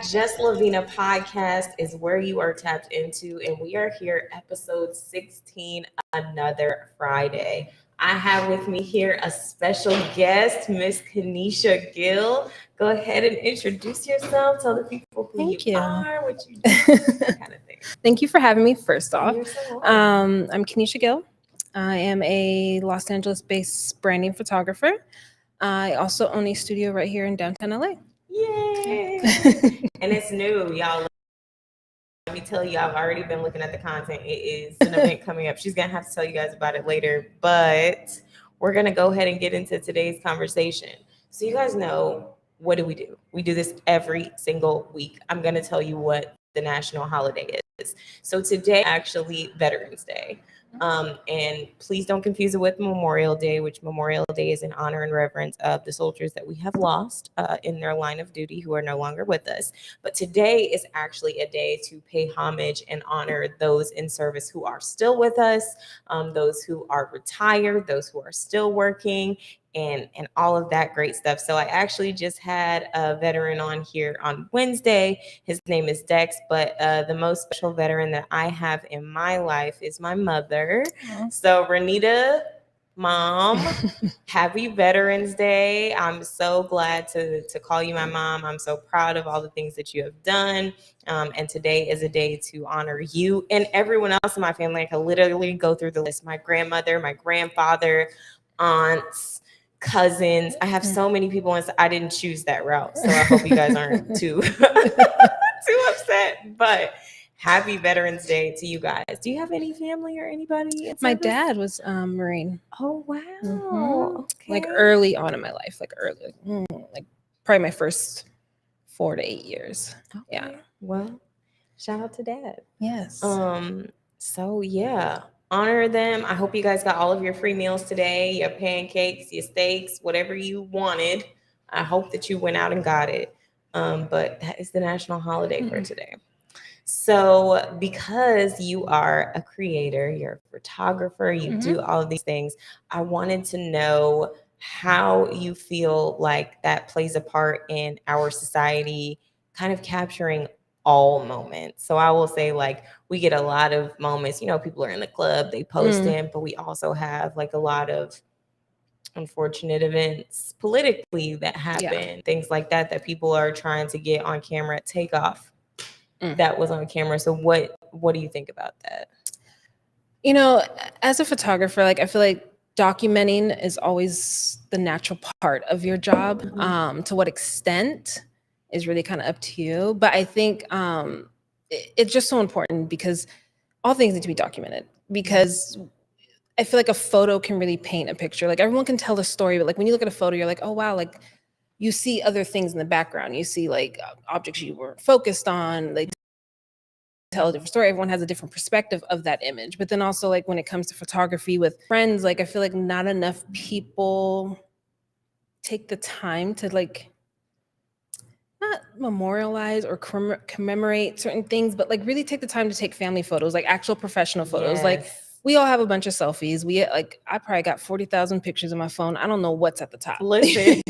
Just Levina podcast is where you are tapped into, and we are here, episode 16, another Friday. I have with me here a special guest, Miss Kenisha Gill. Go ahead and introduce yourself. Tell the people who Thank you you. are, what you do, that kind of thing. Thank you for having me, first off. You're so welcome. I'm Kenisha Gill. I am a Los Angeles-based branding photographer. I also own a studio right here in downtown LA. Yay! And it's new, y'all. Let me tell you, I've already been looking at the content. It is an event coming up. She's going to have to tell you guys about it later, but we're going to go ahead and get into today's conversation. So, you guys know, what do? We do this every single week. I'm going to tell you what the national holiday is. So, today, actually, Veterans Day. And please don't confuse it with Memorial Day, which Memorial Day is in honor and reverence of the soldiers that we have lost in their line of duty who are no longer with us. But today is actually a day to pay homage and honor those in service who are still with us, those who are retired, those who are still working, and all of that great stuff. So I actually just had a veteran on here on Wednesday. His name is Dex, but the most special veteran that I have in my life is my mother. Aw. So Renita, Mom, happy Veterans Day. I'm so glad to call you my mom. I'm so proud of all the things that you have done. And today is a day to honor you and everyone else in my family. I can literally go through the list. My grandmother, my grandfather, aunts, cousins. I have so many people, and I didn't choose that route. So I hope you guys aren't too upset. But happy Veterans Day to you guys. Do you have any family or anybody in My service? dad was Marine. Oh wow. Mhm. Okay. Like early on in my life, like probably my first 4 to 8 years. Okay. Yeah. Well, shout out to Dad. Yes. So yeah, honor them. I hope you guys got all of your free meals today, your pancakes, your steaks, whatever you wanted. I hope that you went out and got it. But that is the national holiday for today. So, because you are a creator, you're a photographer, you do all of these things, I wanted to know how you feel like that plays a part in our society, kind of capturing all moments. So, I will say, like, we get a lot of moments, people are in the club, they post in, but we also have like a lot of unfortunate events politically that happen, things like that people are trying to get on camera, take off that was on camera. So what do you think about that? As a photographer, like I feel like documenting is always the natural part of your job. To what extent is really kind of up to you. But I think it's just so important because all things need to be documented, because I feel like a photo can really paint a picture. Like everyone can tell a story, but like when you look at a photo, you're like, oh wow, like you see other things in the background. You see like objects you were focused on, like tell a different story. Everyone has a different perspective of that image. But then also like when it comes to photography with friends, like I feel like not enough people take the time to like not memorialize or commemorate certain things, but like really take the time to take family photos, like actual professional photos. Like Yes. we all have a bunch of selfies. I probably got 40,000 pictures on my phone. I don't know what's at the top. Listen.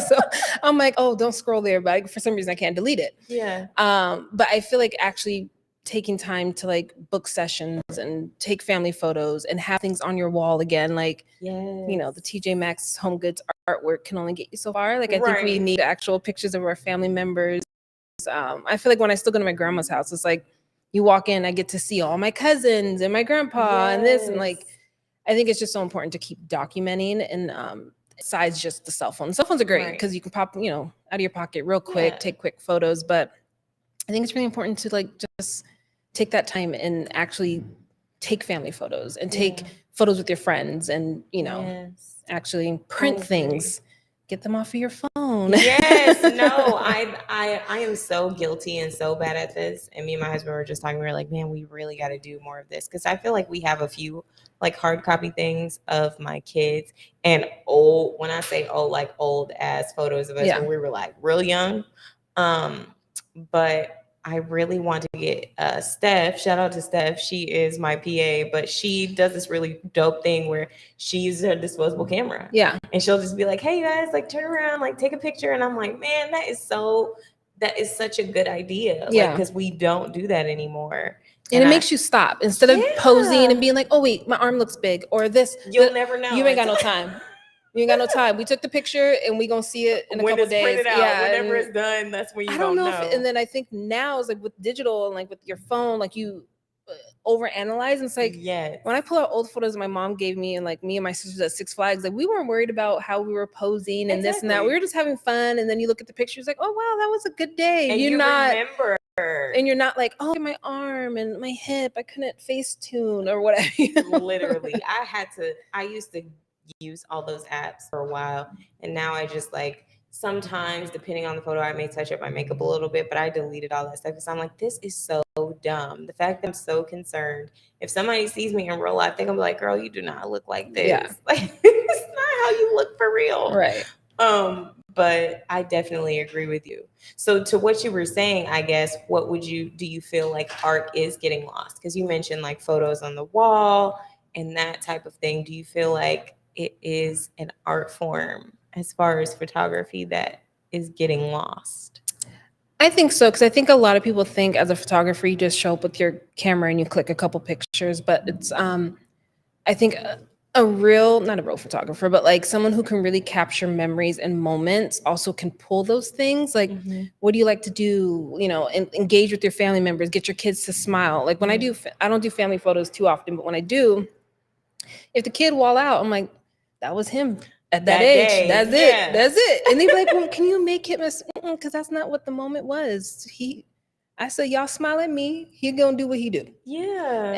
So I'm like, oh, don't scroll there, but for some reason I can't delete it. Yeah. But I feel like actually taking time to like book sessions and take family photos and have things on your wall again, like Yes. the TJ Maxx Home Goods artwork can only get you so far. Like I think we Right. need actual pictures of our family members. I feel like when I still go to my grandma's house, it's like you walk in, I get to see all my cousins and my grandpa and this, and like I think it's just so important to keep documenting. And besides just the cell phone. Cell phones are great because you can pop, out of your pocket real quick, take quick photos. But I think it's really important to like just take that time and actually take family photos and take photos with your friends and, actually print things. Get them off of your phone. Yes, no, I am so guilty and so bad at this. And me and my husband were just talking. We were like, man, we really got to do more of this, because I feel like we have a few like hard copy things of my kids and old. When I say old, like old ass photos of us when we were like real young. But I really want to get Steph. Shout out to Steph. She is my PA, but she does this really dope thing where she uses her disposable camera. Yeah. And she'll just be like, hey, you guys, like turn around, like take a picture. And I'm like, man, that is so that is such a good idea. Yeah. Because we don't do that anymore. And it makes you stop instead of posing and being like, oh wait, my arm looks big, or this. You'll never know. You ain't got no time. You ain't got no time. We took the picture and we gonna see it in a when couple it's days. printed out, Yeah, whenever it's done, that's when you I don't know. know. And then I think now it's like with digital and like with your phone, like you overanalyze. And it's like when I pull out old photos my mom gave me, and like me and my sisters at Six Flags, like we weren't worried about how we were posing and this and that. We were just having fun. And then you look at the pictures, like, oh wow, that was a good day. And you not remember. And you're not like, oh, my arm and my hip, I couldn't Facetune or whatever. Literally, I used to use all those apps for a while, and now I just like, sometimes depending on the photo, I may touch up my makeup a little bit, but I deleted all that stuff because I'm like, this is so dumb. The fact that I'm so concerned, if somebody sees me in real life, they're gonna be like, girl, you do not look like this. Yeah. Like, it's not how you look for real. Right. But I definitely agree with you. So to what you were saying, I guess, do you feel like art is getting lost? Because you mentioned like photos on the wall and that type of thing. Do you feel like it is an art form as far as photography that is getting lost? I think so, because I think a lot of people think as a photographer, you just show up with your camera and you click a couple pictures, but it's, I think not a real photographer, but like someone who can really capture memories and moments also can pull those things. Like, what do you like to do? You know, engage with your family members, get your kids to smile. Like when I don't do family photos too often, but when I do, if the kid wall out, I'm like, that was him at that age. Day. That's it. That's it. And they'd be like, well, can you make him because that's not what the moment was. I said, y'all smile at me. He gonna do what he do. Yeah.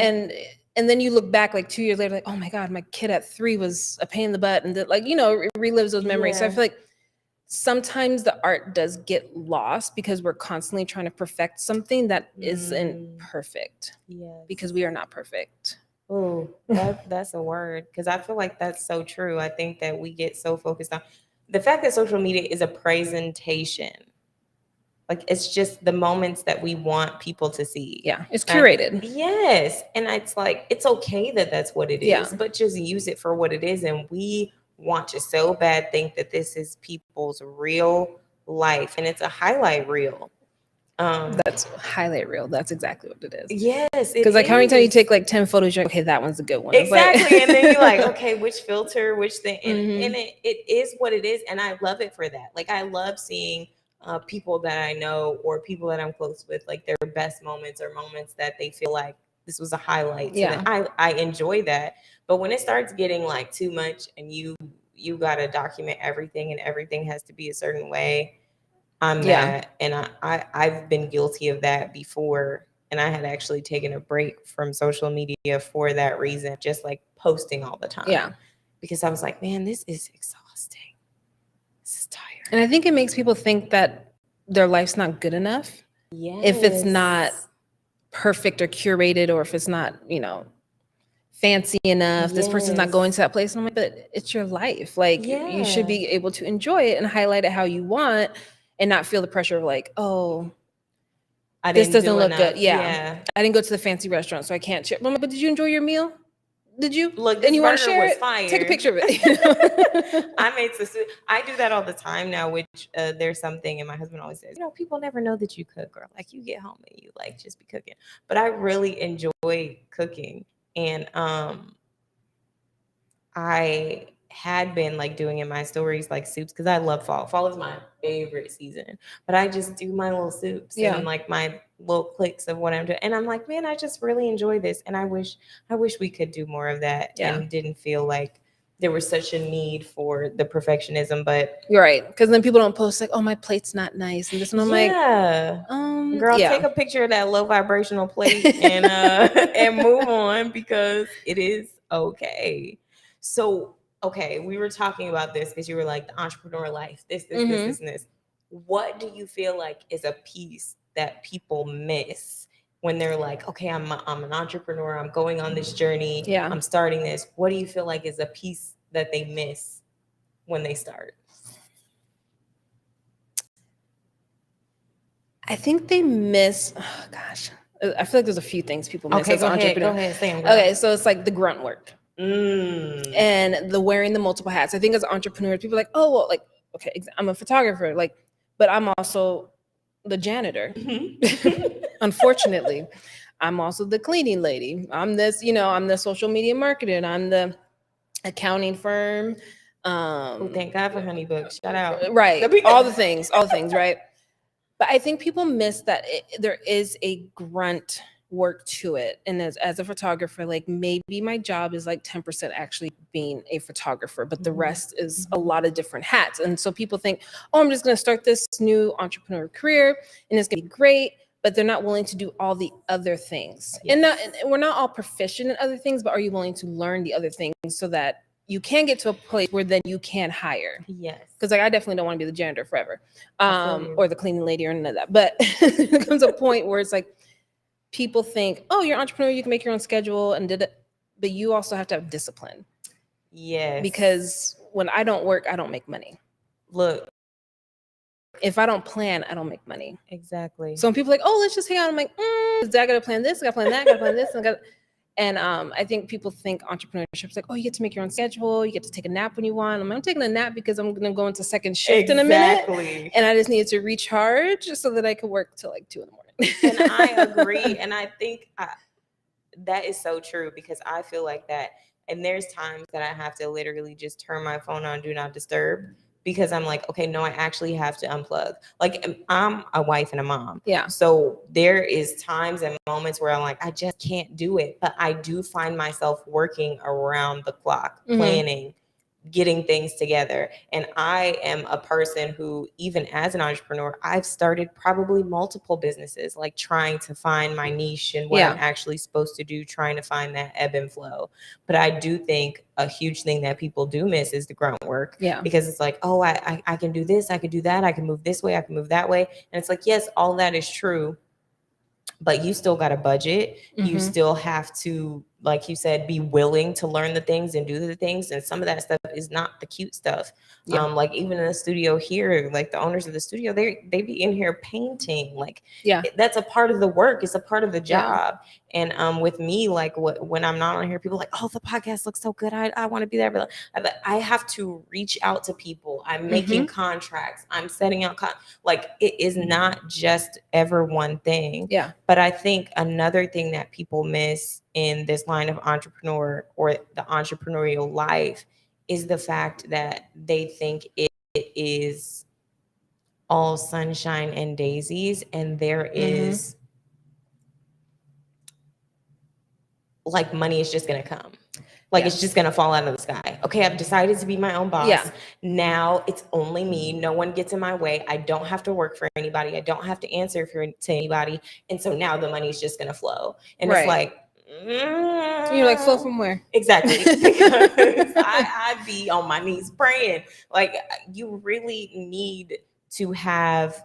And then you look back like 2 years later, like, oh my God, my kid at 3 was a pain in the butt. And like, you know, it relives those memories. So I feel like sometimes the art does get lost because we're constantly trying to perfect something that isn't perfect. Yeah. Because we are not perfect. Oh, that's a word. Because I feel like that's so true. I think that we get so focused on the fact that social media is a presentation. Like, it's just the moments that we want people to see. Yeah, it's curated. Yes. And it's like, it's okay that that's what it is, but just use it for what it is. And we want to so bad think that this is people's real life. And it's a highlight reel. That's highlight reel. That's exactly what it is. Yes. Because like how many times you take like 10 photos, you're like, okay, that one's a good one. Exactly. And then you're like, okay, which filter, which thing. And it is what it is. And I love it for that. Like, I love seeing people that I know or people that I'm close with, like their best moments or moments that they feel like this was a highlight. Yeah. So I enjoy that. But when it starts getting like too much and you got to document everything and everything has to be a certain way, I'm mad. And I've been guilty of that before. And I had actually taken a break from social media for that reason, just like posting all the time. Yeah. Because I was like, man, this is exhausting. This is tired. And I think it makes people think that their life's not good enough. Yes. If it's not perfect or curated, or if it's not, you know, fancy enough, this person's not going to that place. And I'm like, but it's your life. Like, you should be able to enjoy it and highlight it how you want and not feel the pressure of like, oh, this doesn't look good. Yeah. I didn't go to the fancy restaurant, so I can't share. But did you enjoy your meal? Did you? Look, and you want to burger share was it? fire. Take a picture of it. I made I do that all the time now, which there's something, and my husband always says, you know, people never know that you cook, girl. Like, you get home and you like just be cooking. But I really enjoy cooking, and I had been like doing in my stories like soups because I love fall. Fall is my favorite season, but I just do my little soups and like my little clicks of what I'm doing, and I'm like, man, I just really enjoy this, and I wish we could do more of that, and didn't feel like there was such a need for the perfectionism. But you're right, because then people don't post like, oh, my plate's not nice, and this, and I'm like, girl, take a picture of that low vibrational plate and and move on, because it is okay. So, okay, we were talking about this because you were like the entrepreneur life, this, and this. What do you feel like is a piece that people miss when they're like, okay, I'm an entrepreneur, I'm going on this journey, I'm starting this? What do you feel like is a piece that they miss when they start? I think they miss, oh gosh, I feel like there's a few things people miss as an entrepreneur. Go ahead, say them. Okay, so it's like the grunt work. And the wearing the multiple hats. I think as entrepreneurs, people are like, oh, well, like, okay, I'm a photographer, like, but I'm also the janitor. Mhm. Unfortunately, I'm also the cleaning lady. I'm this, I'm the social media marketer, and I'm the accounting firm. Oh, thank God for Honeybook. Shout out. Right. All the things, right? But I think people miss that there is a grunt work to it. And as a photographer, like maybe my job is like 10% actually being a photographer, but the rest is a lot of different hats. And so people think, oh, I'm just going to start this new entrepreneur career and it's going to be great. But they're not willing to do all the other things. And we're not all proficient in other things, but are you willing to learn the other things so that you can get to a place where then you can hire? Yes. Because like I definitely don't want to be the janitor forever, I feel you. or the cleaning lady or none of that. But there comes a point where it's like people think, oh, you're an entrepreneur, you can make your own schedule and did it, but you also have to have discipline. Yes. Because when I don't work, I don't make money. Look, if I don't plan, I don't make money. exactly. So when people are like, oh, let's just hang out, I'm like, I gotta plan this, I gotta plan that, I gotta plan this, and I think people think entrepreneurship is like, oh, you get to make your own schedule, you get to take a nap when you want. I'm taking a nap because I'm gonna go into second shift in a minute, and I just needed to recharge so that I could work till like 2 a.m. And I agree, and I think that is so true because I feel like that. And there's times that I have to literally just turn my phone on do not disturb because I'm like, okay, no, I actually have to unplug. Like I'm a wife and a mom. Yeah. So there is times and moments where I'm like, I just can't do it. But I do find myself working around the clock, planning, getting things together. And I am a person who, even as an entrepreneur, I've started probably multiple businesses, like trying to find my niche and what I'm actually supposed to do, trying to find that ebb and flow. But I do think a huge thing that people do miss is the grunt work. Yeah. Because it's like, oh, I can do this, I can do that, I can move this way, I can move that way. And it's like, yes, all that is true. But you still got a budget. You still have to, like you said, be willing to learn the things and do the things. And some of that stuff is not the cute stuff. Yeah. Like even in the studio here, like the owners of the studio, they be in here painting. Like, that's a part of the work. It's a part of the job. Yeah. And with me, like when I'm not on here, people are like, oh, the podcast looks so good. I want to be there. But I have to reach out to people. I'm making contracts. I'm setting out, like it is not just ever one thing. Yeah. But I think another thing that people miss in this line of entrepreneur or the entrepreneurial life is the fact that they think it is all sunshine and daisies, and there is like money is just going to come. Like it's just going to fall out of the sky. Okay, I've decided to be my own boss. Yeah. Now it's only me. No one gets in my way. I don't have to work for anybody. I don't have to answer to anybody. And so now the money is just going to flow. And it's like, you're like, flow from where? Exactly. Because I be on my knees praying. Like you really need to have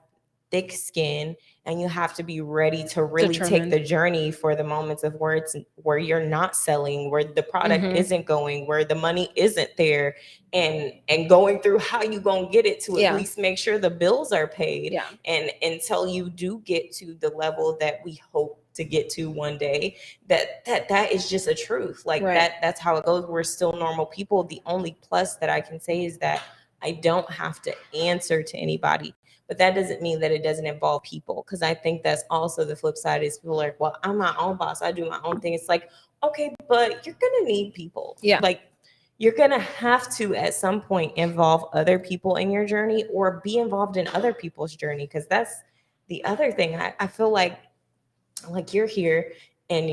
thick skin, and you have to be ready to really take the journey for the moments of where you're not selling, where the product isn't going, where the money isn't there, and going through how you gonna get it to at least make sure the bills are paid. Yeah. And until you do get to the level that we hope to get to one day, that is just a truth. Like that's how it goes. We're still normal people. The only plus that I can say is that I don't have to answer to anybody. But that doesn't mean that it doesn't involve people, because I think that's also the flip side is people are like, well, I'm my own boss. I do my own thing. It's like, okay, but you're going to need people. Yeah. Like you're going to have to at some point involve other people in your journey or be involved in other people's journey. Because that's the other thing. I feel like you're here and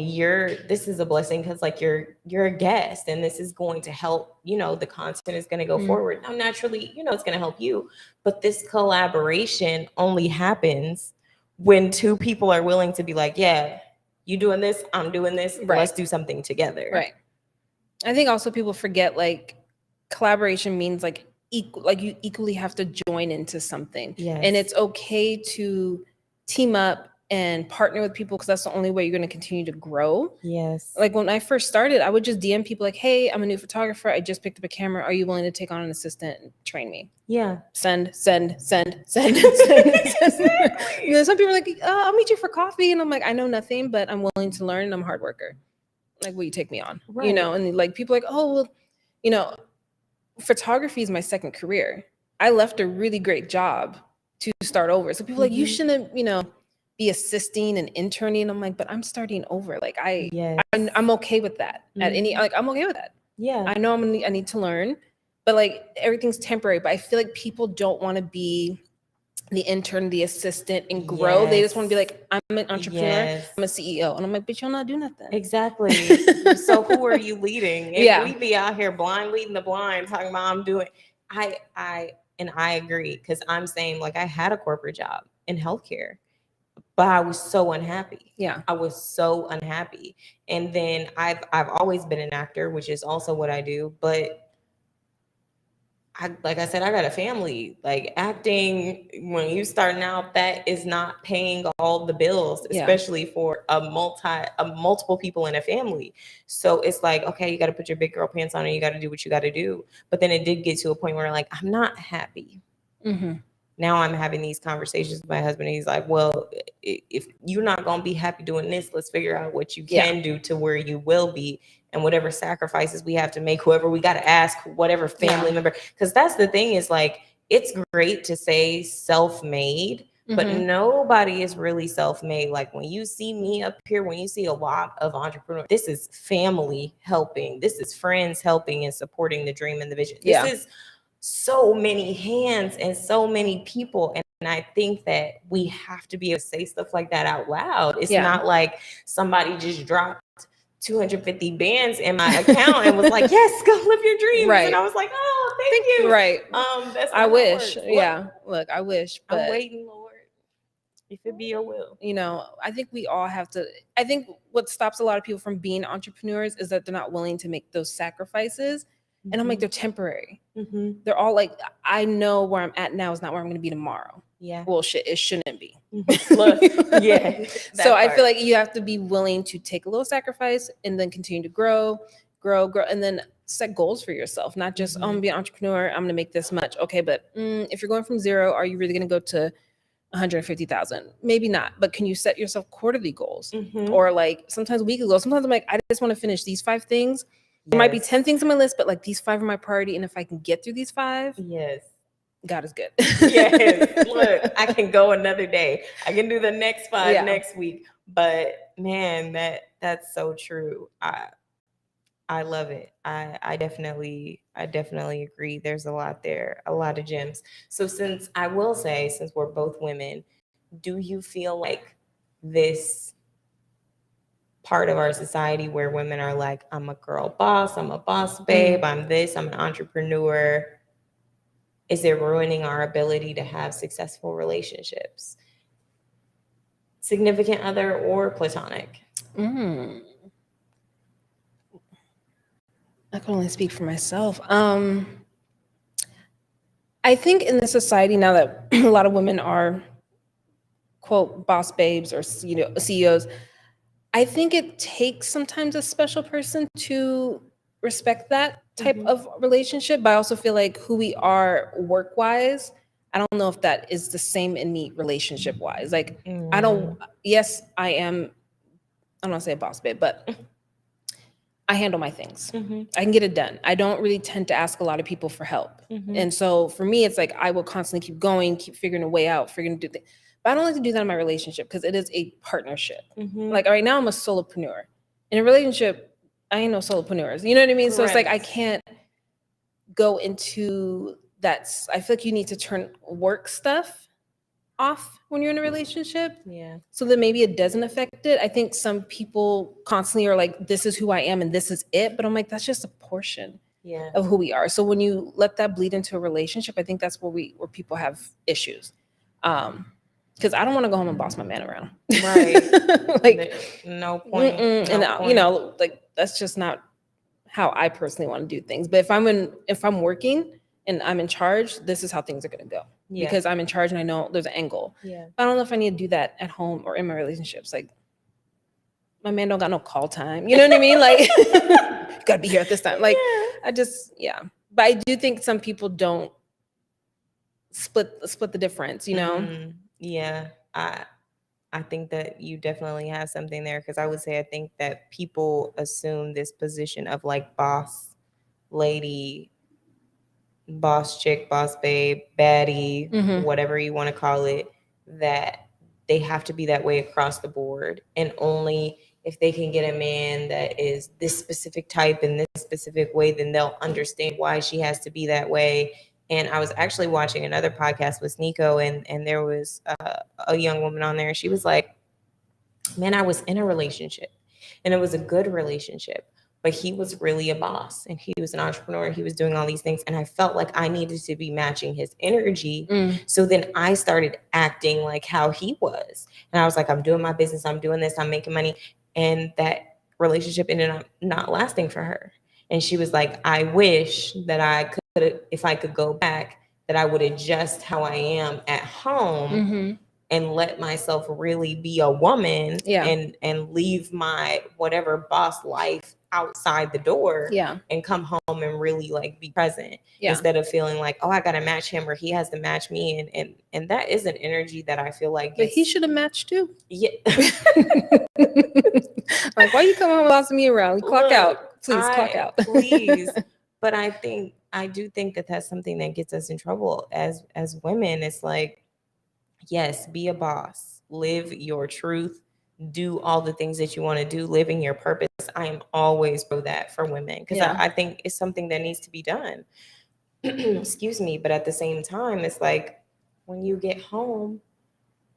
this is a blessing because like you're a guest and this is going to help, the content is going to go forward. Now naturally, it's going to help you, but this collaboration only happens when two people are willing to be like, yeah, you doing this, I'm doing this, let's do something together. Right. I think also people forget like collaboration means like you equally have to join into something. Yes. And it's okay to team up and partner with people because that's the only way you're going to continue to grow. Yes. Like when I first started, I would just DM people like, hey, I'm a new photographer. I just picked up a camera. Are you willing to take on an assistant and train me? Yeah. Send. Exactly. Some people are like, I'll meet you for coffee. And I'm like, I know nothing, but I'm willing to learn and I'm a hard worker. Like, will you take me on? Right. And like people are like, oh, well, photography is my second career. I left a really great job to start over. So people are like, you shouldn't, be assisting and interning. I'm like, but I'm starting over. Like I'm okay with that. I'm okay with that. Yeah. I know I need to learn, but like everything's temporary. But I feel like people don't want to be the intern, the assistant, and grow. They just want to be like, I'm an entrepreneur, I'm a CEO. And I'm like, but you'll not do nothing. Exactly. So who are you leading? If we be out here blind leading the blind, talking about I'm doing, I agree, because I'm saying, like, I had a corporate job in healthcare, but I was so unhappy. Yeah. I was so unhappy. And then I've always been an actor, which is also what I do, but like I said, I got a family. Like, acting, when you starting out, that is not paying all the bills, especially for multiple people in a family. So it's like, okay, you got to put your big girl pants on and you got to do what you got to do. But then it did get to a point where, like, I'm not happy. Now I'm having these conversations with my husband, and he's like, well, if you're not going to be happy doing this, let's figure out what you can do to where you will be, and whatever sacrifices we have to make, whoever we got to ask, whatever family member. Because that's the thing, is like, it's great to say self-made, but nobody is really self-made. Like, when you see me up here, when you see a lot of entrepreneurs, this is family helping. This is friends helping and supporting the dream and the vision. This is so many hands and so many people. And I think that we have to be able to say stuff like that out loud. It's not like somebody just dropped 250 bands in my account and was like, yes, go live your dreams. Right. And I was like, oh, thank you. Right. That's I wish. Look, I wish. But I'm waiting, Lord, if it be your will. I think we all have to. I think what stops a lot of people from being entrepreneurs is that they're not willing to make those sacrifices. And I'm like, they're temporary. They're all like, I know where I'm at now is not where I'm going to be tomorrow. Yeah. Well, shit, it shouldn't be. Look, yeah. So I feel like you have to be willing to take a little sacrifice and then continue to grow, and then set goals for yourself. Not just, I'm going to be an entrepreneur, I'm going to make this much. Okay, but if you're going from zero, are you really going to go to 150,000? Maybe not. But can you set yourself quarterly goals, or like sometimes weekly goals? Sometimes I'm like, I just want to finish these 5 things. There might be 10 things on my list, but like these 5 are my priority. And if I can get through these 5, God is good. Yes. Look, I can go another day. I can do the next 5 next week. But man, that's so true. I love it. I definitely agree. There's a lot there, a lot of gems. So since we're both women, do you feel like this part of our society where women are like, I'm a girl boss, I'm a boss babe, I'm this, I'm an entrepreneur, is it ruining our ability to have successful relationships? Significant other or platonic? I can only speak for myself. I think in the society now that a lot of women are, quote, boss babes or CEOs, I think it takes sometimes a special person to respect that type of relationship. But I also feel like who we are work-wise, I don't know if that is the same in me relationship-wise. Like, I don't want to say a boss babe, but I handle my things. I can get it done. I don't really tend to ask a lot of people for help. And so for me, it's like I will constantly keep going, keep figuring a way out, figuring to do things. But I don't like to do that in my relationship because it is a partnership. Like right now I'm a solopreneur. In a relationship, I ain't no solopreneurs. You know what I mean? Correct. So it's like I can't go into that. I feel like you need to turn work stuff off when you're in a relationship. Yeah. So that maybe it doesn't affect it. I think some people constantly are like, this is who I am and this is it. But I'm like, that's just a portion of who we are. So when you let that bleed into a relationship, I think that's where people have issues. Because I don't want to go home and boss my man around. Right. Like no point. And like that's just not how I personally want to do things. But if I'm working and I'm in charge, this is how things are going to go. Yeah. Because I'm in charge and I know there's an end goal. Yeah. I don't know if I need to do that at home or in my relationships. Like my man don't got no call time. You know what I mean? Like gotta be here at this time. Like But I do think some people don't split the difference, you know? Yeah. I think that you definitely have something there, because I would say I think that people assume this position of like boss lady boss chick, boss babe, baddie, whatever you want to call it, that they have to be that way across the board. And only if they can get a man that is this specific type in this specific way, then they'll understand why she has to be that way. And I was actually watching another podcast with Nico, and there was a young woman on there, and she was like, man, I was in a relationship and it was a good relationship, but he was really a boss and he was an entrepreneur. He was doing all these things. And I felt like I needed to be matching his energy. So then I started acting like how he was. And I was like, I'm doing my business. I'm doing this. I'm making money. And that relationship ended up not lasting for her. And she was like, I wish that I could, if I could go back, that I would adjust how I am at home and let myself really be a woman and leave my whatever boss life outside the door and come home and really like be present instead of feeling like, oh, I gotta match him or he has to match me. And that is an energy that I feel like but he should have matched too. Yeah. Like, why you come home bossing me around? Clock out. Please clock out. Please. But I do think that that's something that gets us in trouble as women. It's like, yes, be a boss, live your truth, do all the things that you want to do, live in your purpose. I am always pro that for women because I think it's something that needs to be done. Excuse me. But at the same time, it's like when you get home,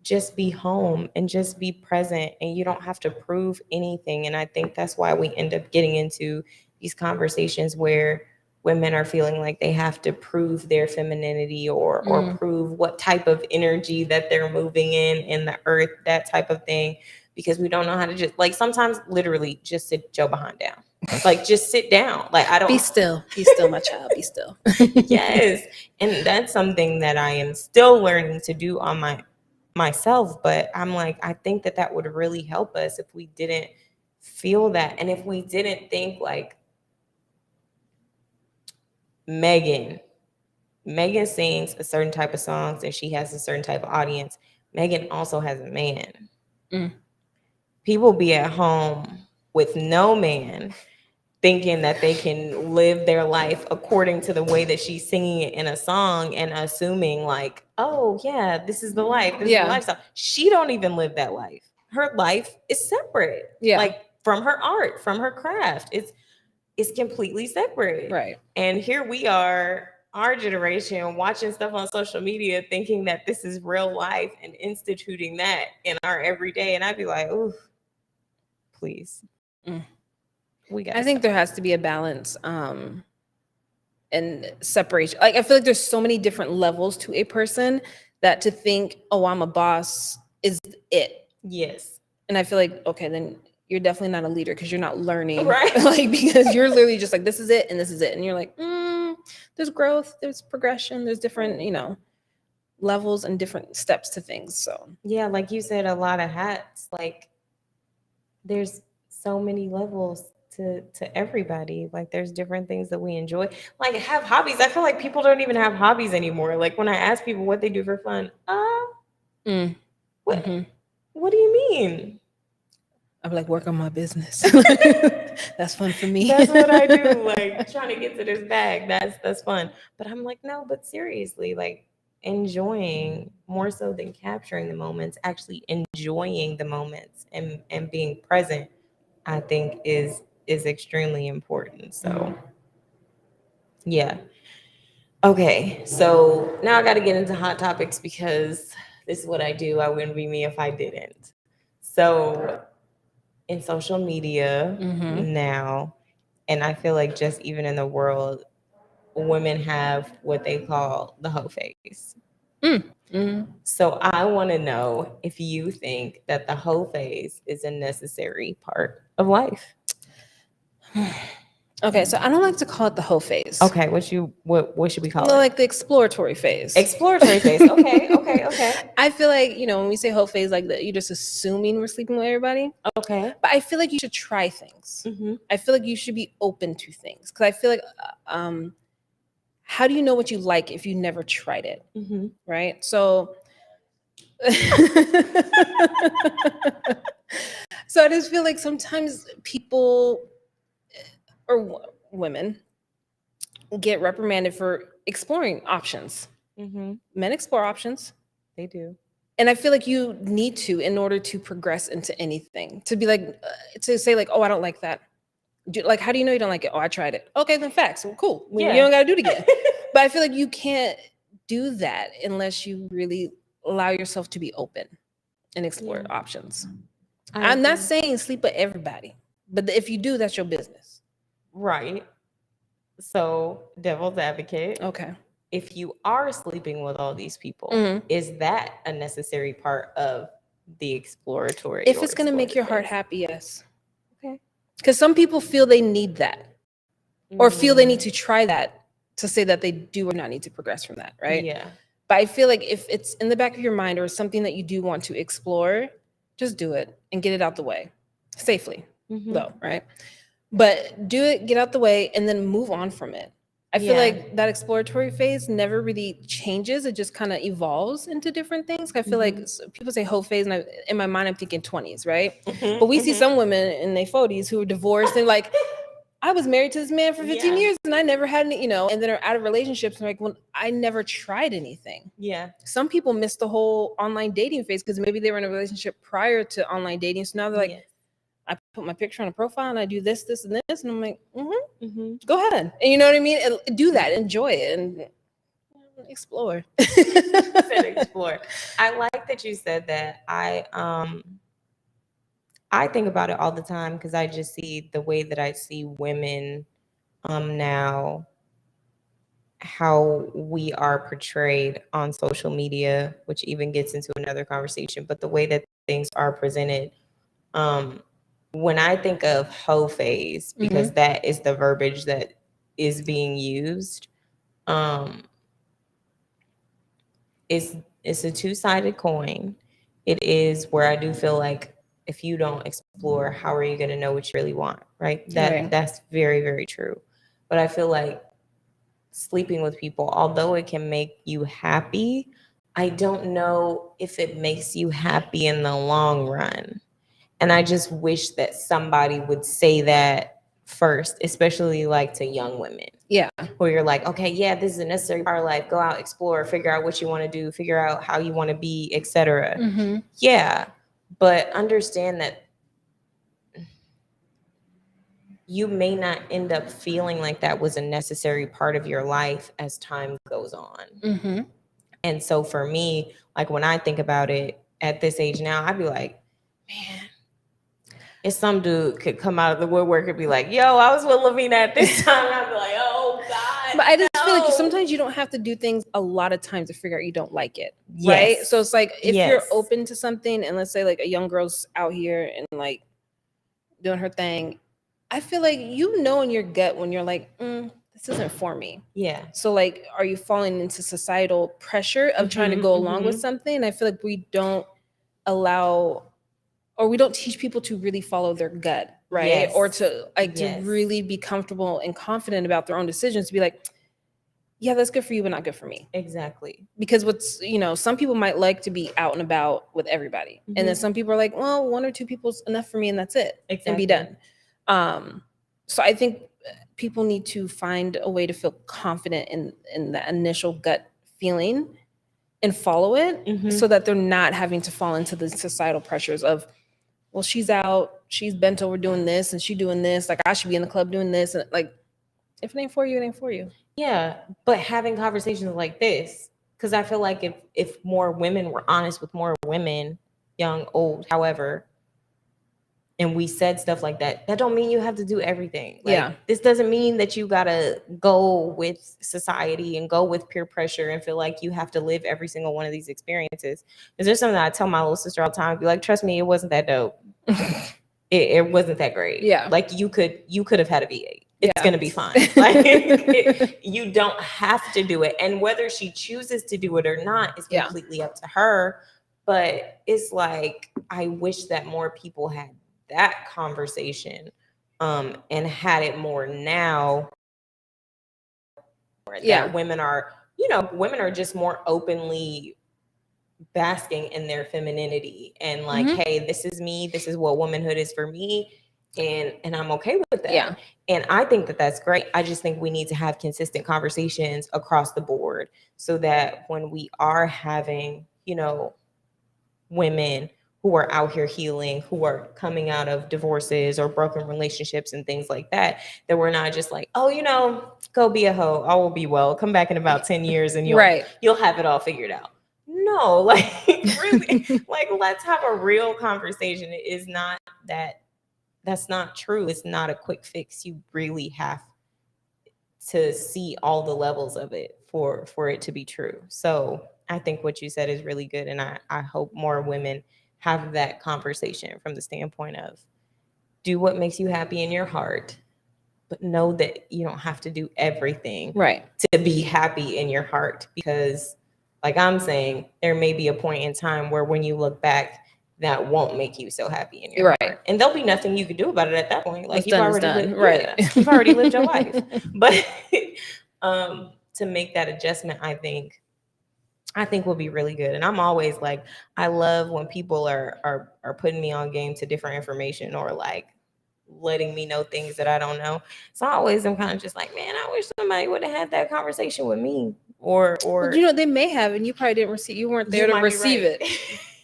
just be home and just be present, and you don't have to prove anything. And I think that's why we end up getting into these conversations where women are feeling like they have to prove their femininity or prove what type of energy that they're moving in the earth, that type of thing, because we don't know how to just like sometimes literally just sit your behind down. Like just sit down. Like I don't be still, my child, be still. Yes. And that's something that I am still learning to do on myself, but I'm like, I think that would really help us if we didn't feel that, and if we didn't think like Megan sings a certain type of songs and she has a certain type of audience. Megan also has a man. People be at home with no man thinking that they can live their life according to the way that she's singing it in a song and assuming like, oh yeah, this is the life, this is the lifestyle. She don't even live that life. Her life is separate. Like from her art, from her craft. It's completely separate. Right. And here we are, our generation, watching stuff on social media, thinking that this is real life and instituting that in our everyday. And I'd be like, ooh, please. I think there has to be a balance and separation. Like I feel like there's so many different levels to a person that to think, oh, I'm a boss is it. Yes. And I feel like, okay, then you're definitely not a leader because you're not learning. Right. Like because you're literally just like, this is it and this is it. And you're like, there's growth, there's progression, there's different, levels and different steps to things. So yeah, like you said, a lot of hats. Like there's so many levels to everybody. Like there's different things that we enjoy. Like have hobbies. I feel like people don't even have hobbies anymore. Like when I ask people what they do for fun, what do you mean? I'm like, work on my business. That's fun for me. That's what I do. Like trying to get to this bag. That's fun. But I'm like, no, but seriously, like enjoying more so than capturing the moments, actually enjoying the moments and being present, I think is extremely important. So yeah. Okay. So now I got to get into hot topics because this is what I do. I wouldn't be me if I didn't. So in social media now, and I feel like just even in the world, women have what they call the hoe phase. So I want to know if you think that the hoe phase is a necessary part of life. Okay, so I don't like to call it the hoe phase. Okay, what should we call it? Like the exploratory phase. Exploratory phase. Okay. I feel like, when we say hoe phase, like you're just assuming we're sleeping with everybody. Okay. But I feel like you should try things. I feel like you should be open to things. Because I feel like, how do you know what you like if you never tried it? Right? So, so I just feel like sometimes people or women get reprimanded for exploring options. Men explore options. They do. And I feel like you need to in order to progress into anything. To be like, to say like, oh, I don't like that. Like, how do you know you don't like it? Oh, I tried it. Okay, then facts. Well, cool. You don't got to do it again. But I feel like you can't do that unless you really allow yourself to be open and explore options. I'm not saying sleep with everybody, but if you do, that's your business. Right. So, devil's advocate. Okay. If you are sleeping with all these people, is that a necessary part of the exploratory? If it's going to make your heart happy, yes. Okay. Because some people feel they need that or feel they need to try that to say that they do or not need to progress from that, right? Yeah. But I feel like if it's in the back of your mind or something that you do want to explore, just do it and get it out the way safely, though, right? But do it, get out the way, and then move on from it. I feel like that exploratory phase never really changes. It just kind of evolves into different things. I feel like people say whole phase, and in my mind, I'm thinking 20s, right? But we see some women in their 40s who are divorced and like, I was married to this man for 15 years and I never had any, and then are out of relationships. And like, well, I never tried anything. Yeah. Some people miss the whole online dating phase because maybe they were in a relationship prior to online dating. So now they're like, I put my picture on a profile and I do this, this, and this. And I'm like, go ahead. And you know what I mean? And do that, enjoy it, and explore. Explore. I like that you said that. I think about it all the time because I just see the way that I see women now, how we are portrayed on social media, which even gets into another conversation, but the way that things are presented. When I think of hoe phase, because that is the verbiage that is being used, it's a two-sided coin. It is where I do feel like if you don't explore, how are you going to know what you really want, right? That's very, very true. But I feel like sleeping with people, although it can make you happy, I don't know if it makes you happy in the long run. And I just wish that somebody would say that first, especially like to young women. Yeah. Where you're like, okay, yeah, this is a necessary part of life. Go out, explore, figure out what you want to do, figure out how you want to be, etc. Yeah. But understand that you may not end up feeling like that was a necessary part of your life as time goes on. And so for me, like when I think about it at this age now, I'd be like, man, if some dude could come out of the woodwork and be like, yo, I was with Levina at this time, I'd be like, oh God. But I just feel like sometimes you don't have to do things a lot of times to figure out you don't like it. Right. So it's like if you're open to something, and let's say like a young girl's out here and like doing her thing, I feel like in your gut when you're like, this isn't for me. Yeah. So like, are you falling into societal pressure of trying to go along with something? I feel like we don't allow, or we don't teach people to really follow their gut, right? Or to like to really be comfortable and confident about their own decisions, to be like, yeah, that's good for you, but not good for me. Exactly. Because some people might like to be out and about with everybody. And then some people are like, well, one or two people's enough for me and that's it. And be done. So I think people need to find a way to feel confident in the initial gut feeling and follow it so that they're not having to fall into the societal pressures of, well, she's out, she's bent over doing this and she doing this, like I should be in the club doing this. And like, if it ain't for you, it ain't for you. Yeah, but having conversations like this, because I feel like if more women were honest with more women, young, old, however, and we said stuff like that, that don't mean you have to do everything. Like, this doesn't mean that you gotta go with society and go with peer pressure and feel like you have to live every single one of these experiences. Is there something that I tell my little sister all the time? I'd be like, trust me, it wasn't that dope. It wasn't that great. Yeah. Like you could have had a V8. It's gonna be fine. Like you don't have to do it. And whether she chooses to do it or not is completely up to her. But it's like, I wish that more people had that conversation and had it more now. That women are just more openly basking in their femininity and like, hey, this is me, this is what womanhood is for me. and I'm okay with that. Yeah. And I think that that's great. I just think we need to have consistent conversations across the board so that when we are having, women who are out here healing, who are coming out of divorces or broken relationships and things like that, that we're not just like, oh, go be a hoe. All will be well. Come back in about 10 years and you'll have it all figured out. No, like really, like let's have a real conversation. It is not that's not true. It's not a quick fix. You really have to see all the levels of it for it to be true. So I think what you said is really good, and I hope more women have that conversation from the standpoint of do what makes you happy in your heart, but know that you don't have to do everything to be happy in your heart, because like I'm saying, there may be a point in time where when you look back, that won't make you so happy in your heart. And there'll be nothing you can do about it at that point. Like you've already lived, you've already lived your life. But to make that adjustment, I think will be really good. And I'm always like, I love when people are putting me on game to different information or like letting me know things that I don't know. So I always am kind of just like, man, I wish somebody would have had that conversation with me. Or they may have, and you probably didn't receive. You weren't there to receive it.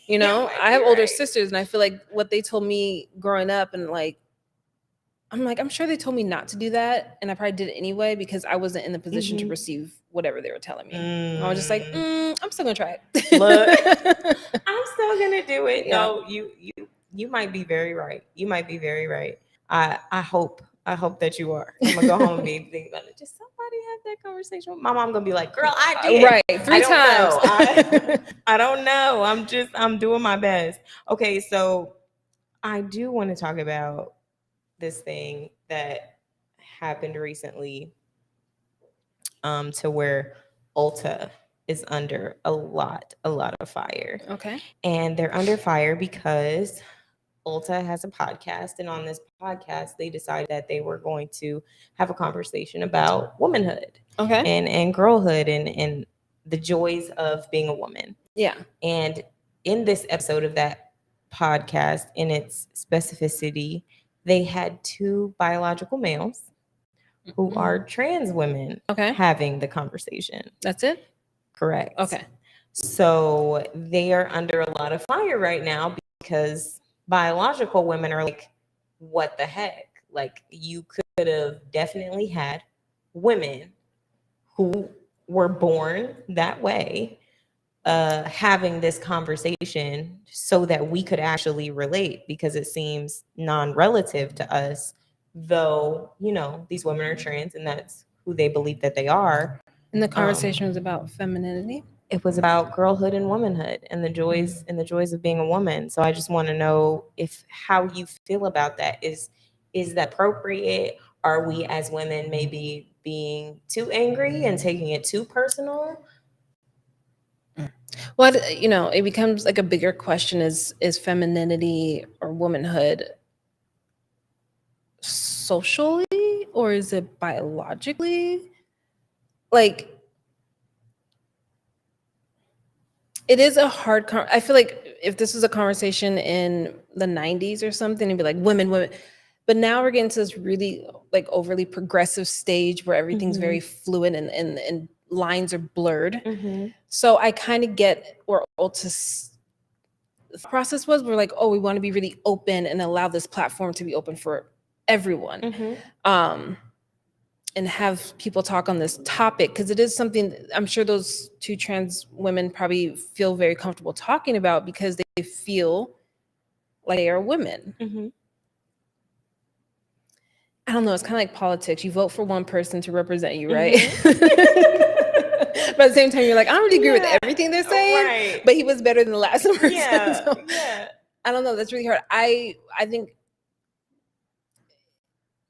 I have older sisters, and I feel like what they told me growing up, and like, I'm sure they told me not to do that, and I probably did it anyway because I wasn't in the position to receive whatever they were telling me. I was just like, I'm still gonna try it. Look, I'm still gonna do it. Yeah. No, you might be very right. You might be very right. I hope that you are. I'm gonna go home and be thinking about it. Just somebody have that conversation. My mom gonna be like, "Girl, I did right 3 times." I don't know. I'm doing my best. Okay, so I do want to talk about this thing that happened recently, to where Ulta is under a lot of fire. Okay, and they're under fire because Ulta has a podcast, and on this podcast, they decided that they were going to have a conversation about womanhood, and girlhood, and the joys of being a woman. Yeah. And in this episode of that podcast, in its specificity, they had 2 biological males who are trans women having the conversation. That's it? Correct. Okay. So they are under a lot of fire right now because biological women are like, what the heck? Like, you could have definitely had women who were born that way having this conversation so that we could actually relate, because it seems non-relative to us, though, these women are trans and that's who they believe that they are. And the conversation was about femininity. It was about girlhood and womanhood and the joys of being a woman. So I just want to know how you feel about that. Is that appropriate? Are we as women maybe being too angry and taking it too personal? Well, it becomes like a bigger question: is femininity or womanhood socially, or is it biologically? Like, it is a hard I feel like if this was a conversation in the 90s or something, it'd be like women. But now we're getting to this really like overly progressive stage where everything's very fluid and lines are blurred. So I kind of get where Ulta's process was. We're like, oh, we want to be really open and allow this platform to be open for everyone. And have people talk on this topic, because it is something I'm sure those 2 trans women probably feel very comfortable talking about because they feel like they are women. I don't know. It's kind of like politics. You vote for one person to represent you, right? But at the same time, you're like, I don't really agree with everything they're saying, but he was better than the last person. So, I don't know. That's really hard. I think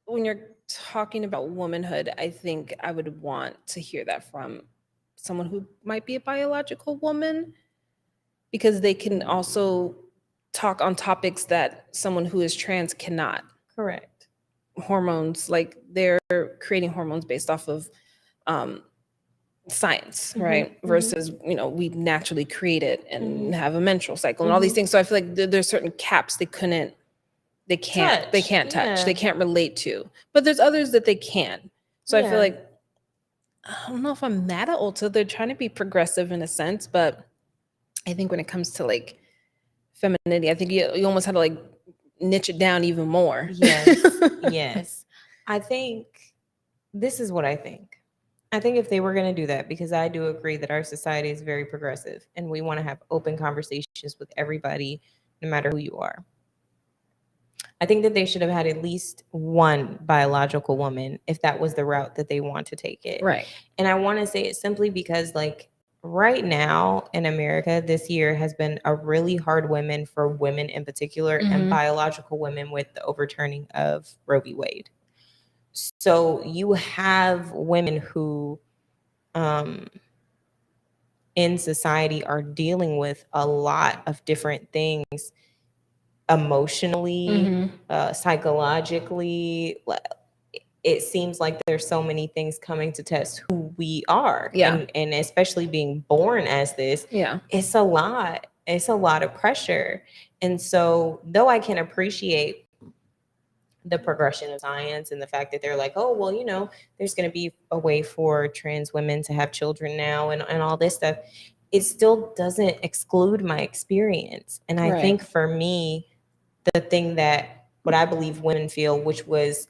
when you're talking about womanhood, I think I would want to hear that from someone who might be a biological woman, because they can also talk on topics that someone who is trans cannot. Correct. Hormones, like they're creating hormones based off of science, right? Versus, we naturally create it and have a menstrual cycle and all these things. So I feel like there's certain caps they couldn't they can't touch, Yeah. they can't relate to. But there's others that they can. So I feel Yeah. like, I don't know if I'm mad at Ulta. They're trying to be progressive in a sense, but I think when it comes to like femininity, I think you almost have to like niche it down even more. Yes. Yes. I think this is what I think. I think if they were going to do that, because I do agree that our society is very progressive and we want to have open conversations with everybody, no matter who you are. I think that they should have had at least one biological woman if that was the route that they want to take it. Right. And I want to say it simply because, like, right now in America, this year has been a really hard women for women in particular and biological women with the overturning of Roe v. Wade. So you have women who in society are dealing with a lot of different things emotionally, psychologically. It seems like there's so many things coming to test who we are. Yeah. And especially being born as this, Yeah. it's a lot. It's a lot of pressure. And so though I can appreciate the progression of science and the fact that they're like, oh, well, you know, there's going to be a way for trans women to have children now and all this stuff, it still doesn't exclude my experience. And I think for me, the thing that what I believe women feel, which was,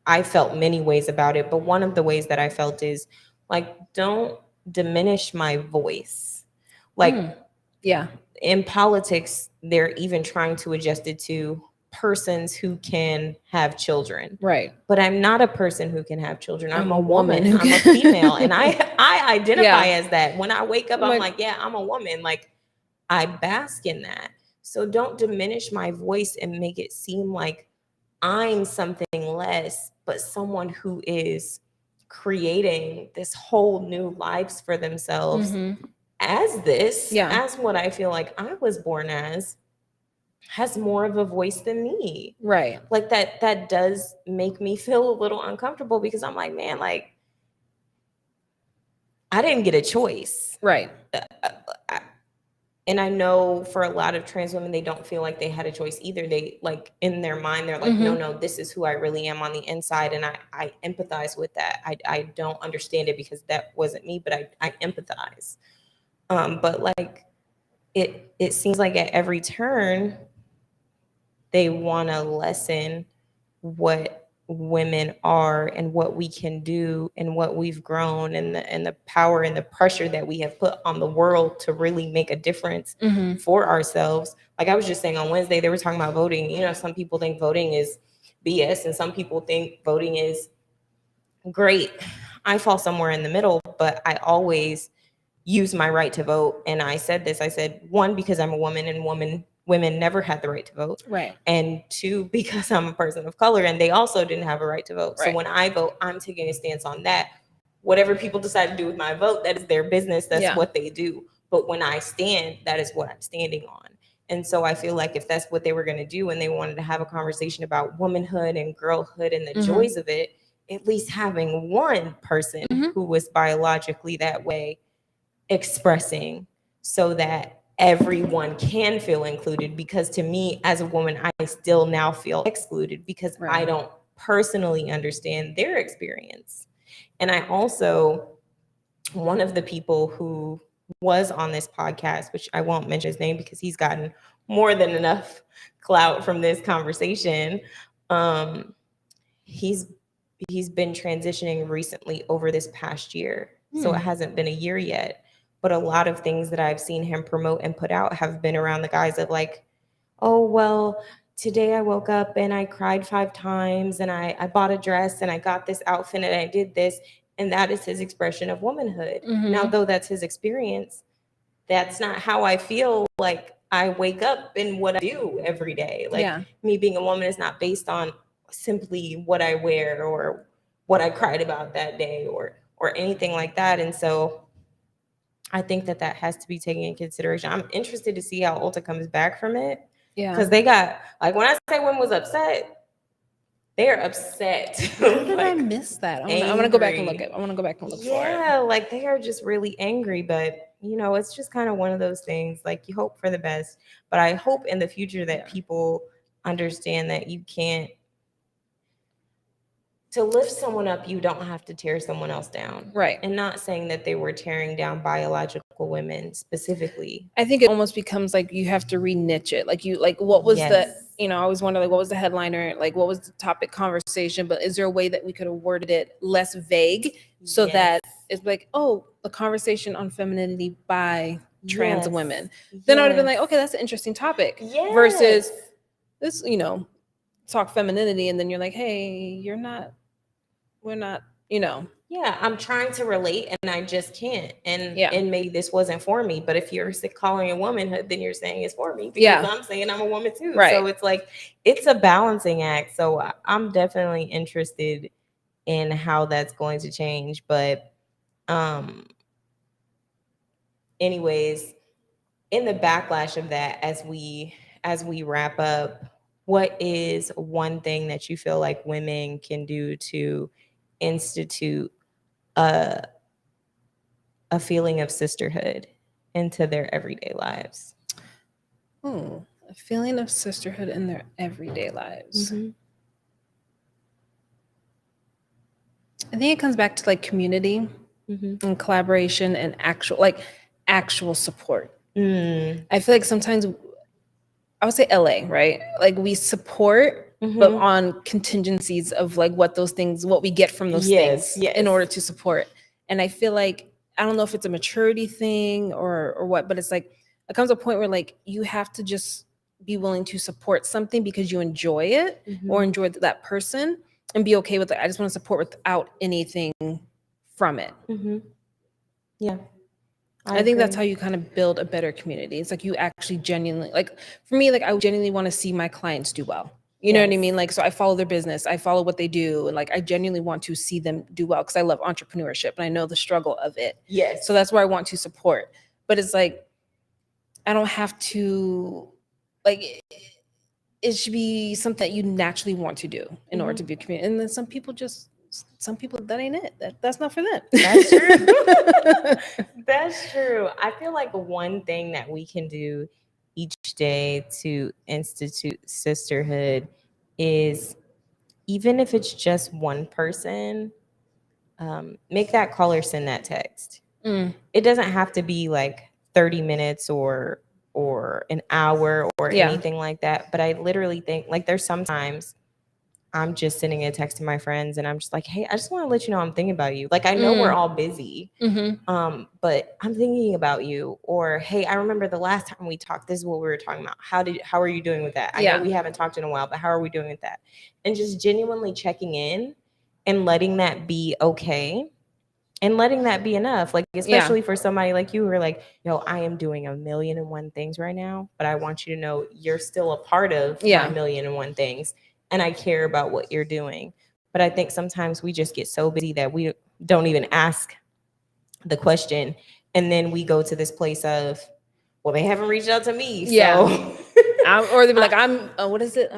I felt many ways about it, but one of the ways that I felt is like, don't diminish my voice. Like, yeah, in politics, they're even trying to adjust it to persons who can have children. right. But I'm not a person who can have children. I'm a woman woman. who I'm a can- female. And I identify Yeah. as that. When I wake up, I'm Like- like, yeah, I'm a woman. Like, I bask in that. So don't diminish my voice and make it seem like I'm something less, but someone who is creating this whole new lives for themselves as this, Yeah. as what I feel like I was born as, has more of a voice than me. Right. Like that does make me feel a little uncomfortable because I'm like, man, like I didn't get a choice. Right. And I know for a lot of trans women, they don't feel like they had a choice either. They like in their mind, they're like, no, this is who I really am on the inside. And I empathize with that. I don't understand it because that wasn't me, but I empathize. But like it seems like at every turn, they want to lessen what women are and what we can do and what we've grown and the power and the pressure that we have put on the world to really make a difference for ourselves. Like I was just saying on Wednesday, they were talking about voting. You know, some people think voting is BS and some people think voting is great. I fall somewhere in the middle, but I always use my right to vote. And I said this, I said, one, because I'm a woman and women never had the right to vote. Right. And two, because I'm a person of color and they also didn't have a right to vote. Right. So when I vote, I'm taking a stance on that. Whatever people decide to do with my vote, that is their business. That's what they do. But when I stand, that is what I'm standing on. And so I feel like if that's what they were going to do and they wanted to have a conversation about womanhood and girlhood and the joys of it, at least having one person who was biologically that way expressing so that everyone can feel included. Because to me as a woman, I still now feel excluded because I don't personally understand their experience. And I also, one of the people who was on this podcast, which I won't mention his name because he's gotten more than enough clout from this conversation, he's been transitioning recently over this past year. So it hasn't been a year yet. But a lot of things that I've seen him promote and put out have been around the guise of like, oh, well, today I woke up and I cried 5 times and I bought a dress and I got this outfit and I did this. And that is his expression of womanhood. Now, though that's his experience, that's not how I feel like I wake up and what I do every day. Like me being a woman is not based on simply what I wear or what I cried about that day or anything like that. And so I think that has to be taken in consideration. I'm interested to see how Ulta comes back from it. Yeah. Because they got, like, when I say women was upset, they're upset. How did I miss that? I want to go back and look at. I want to go back and look for it. Yeah, like they are just really angry, but you know, it's just kind of one of those things. Like you hope for the best, but I hope in the future that people understand that you can't, to lift someone up, you don't have to tear someone else down. Right. And not saying that they were tearing down biological women specifically. I think it almost becomes like you have to re-niche it. Like what was the, I always wonder, like, what was the headliner? Like, what was the topic conversation? But is there a way that we could have worded it less vague so that it's like, oh, the conversation on femininity by trans women? Then I would have been like, okay, that's an interesting topic. Versus this, talk femininity. And then you're like, hey, we're not, Yeah, I'm trying to relate and I just can't. And maybe this wasn't for me. But if you're calling it womanhood, then you're saying it's for me because I'm saying I'm a woman too. Right. So it's like, it's a balancing act. So I'm definitely interested in how that's going to change. But anyways, in the backlash of that, as we wrap up, what is one thing that you feel like women can do to institute a feeling of sisterhood into their everyday lives? A feeling of sisterhood in their everyday lives. Mm-hmm. I think it comes back to like community and collaboration and actual support. I feel like sometimes I would say LA, right? Like we support, but on contingencies of like what we get from those things in order to support. And I feel like, I don't know if it's a maturity thing or what, but it's like, it comes to a point where like you have to just be willing to support something because you enjoy it or enjoy that person and be okay with it. I just want to support without anything from it. Yeah. I think that's how you kind of build a better community. It's like you actually genuinely, like for me, like I genuinely want to see my clients do well. You know what I mean? Like, so I follow their business, I follow what they do. And like, I genuinely want to see them do well because I love entrepreneurship and I know the struggle of it. Yes. So that's where I want to support. But it's like, I don't have to, like, it should be something that you naturally want to do in order to be a community. And then some people that ain't it. That's not for them. That's true. That's true. I feel like one thing that we can do each day to institute sisterhood is, even if it's just one person, make that call or send that text. It doesn't have to be like 30 minutes or an hour or anything like that. But I literally think like there's sometimes I'm just sending a text to my friends and I'm just like, hey, I just want to let you know I'm thinking about you. Like, I know we're all busy, but I'm thinking about you. Or, hey, I remember the last time we talked, this is what we were talking about. How are you doing with that? I know we haven't talked in a while, but how are we doing with that? And just genuinely checking in and letting that be okay. And letting that be enough. Like, especially for somebody like you who are like, I am doing 1,000,001 things right now, but I want you to know you're still a part of my 1,000,001 things. And I care about what you're doing. But I think sometimes we just get so busy that we don't even ask the question. And then we go to this place of, well, they haven't reached out to me. So. Or they'd be like, what is it?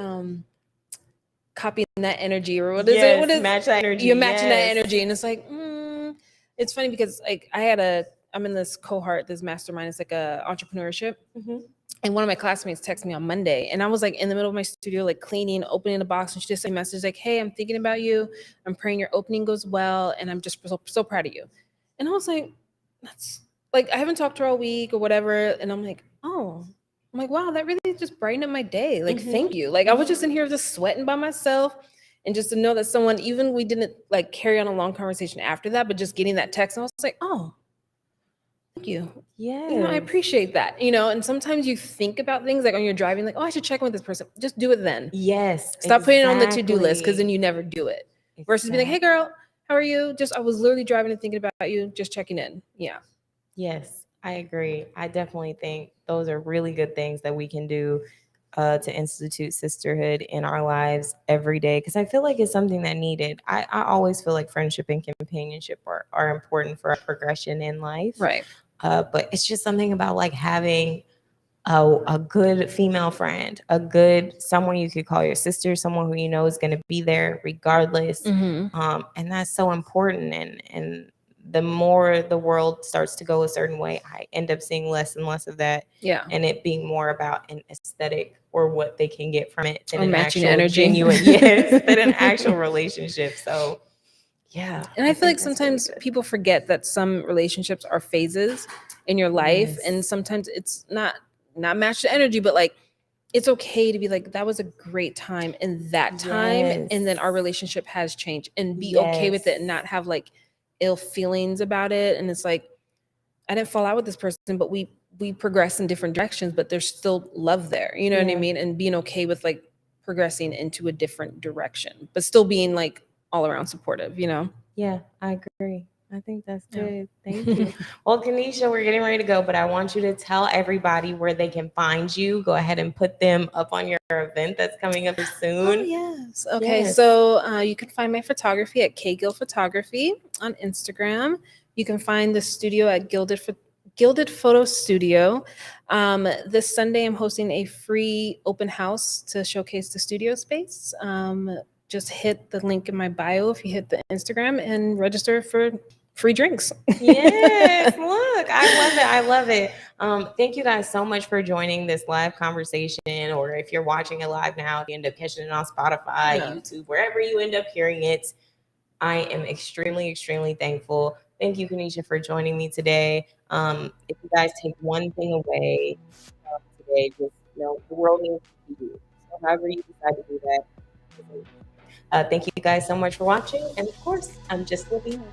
Copying that energy, or what is it? What is match that energy? You're matching that energy. And it's like, it's funny because like I'm in this cohort, this mastermind. It's like a entrepreneurship. And one of my classmates texted me on Monday and I was like in the middle of my studio, like cleaning, opening a box. And she just sent a message like, hey, I'm thinking about you. I'm praying your opening goes well. And I'm just so proud of you. And I was like, that's like, I haven't talked to her all week or whatever. And I'm like, wow, that really just brightened up my day. Like, thank you. Like I was just in here just sweating by myself. And just to know that someone, even we didn't like carry on a long conversation after that, but just getting that text, and I was like, oh, thank you. Yeah. I appreciate that. And sometimes you think about things like when you're driving, like, oh, I should check in with this person. Just do it then. Yes. Stop putting it on the to-do list because then you never do it. Versus being like, hey girl, how are you? I was literally driving and thinking about you, just checking in. Yeah. Yes, I agree. I definitely think those are really good things that we can do to institute sisterhood in our lives every day, because I feel like it's something that needed. I always feel like friendship and companionship are important for our progression in life. Right. But it's just something about like having a good female friend, someone you could call your sister, someone who you know is going to be there regardless. And that's so important. And the more the world starts to go a certain way, I end up seeing less and less of that. Yeah. And it being more about an aesthetic or what they can get from it than Or an matching actual energy. genuine, yes, than an actual relationship. So yeah. And I feel like think that's really sometimes good. people forget that some relationships are phases in your life, Yes. and sometimes it's not match the energy, but like it's okay to be like, that was a great time in that time, and then our relationship has changed, and be okay with it and not have like ill feelings about it. And it's like, I didn't fall out with this person, but we progress in different directions, but there's still love there. You know what I Yeah. mean? And being okay with like progressing into a different direction, but still being like all around supportive, you know? Yeah, I agree. I think that's Yeah. good. Thank you. Well, Kenisha, we're getting ready to go, but I want you to tell everybody where they can find you. Go ahead and put them up on your event that's coming up soon. Oh, yes. Okay. Yes. So you can find my photography at Gill Photography on Instagram. You can find the studio at Gilded Photo Studio. This Sunday, I'm hosting a free open house to showcase the studio space. Just hit the link in my bio if you hit the Instagram and register for free drinks. Yes, look, I love it. I love it. Thank you guys so much for joining this live conversation. Or if you're watching it live now, if you end up catching it on Spotify, Yeah. YouTube, wherever you end up hearing it, I am extremely, extremely thankful. Thank you, Kenisha, for joining me today. If you guys take one thing away today, just the world needs to be you. So however you decide to do that. Thank you guys so much for watching. And of course, I'm just Levina.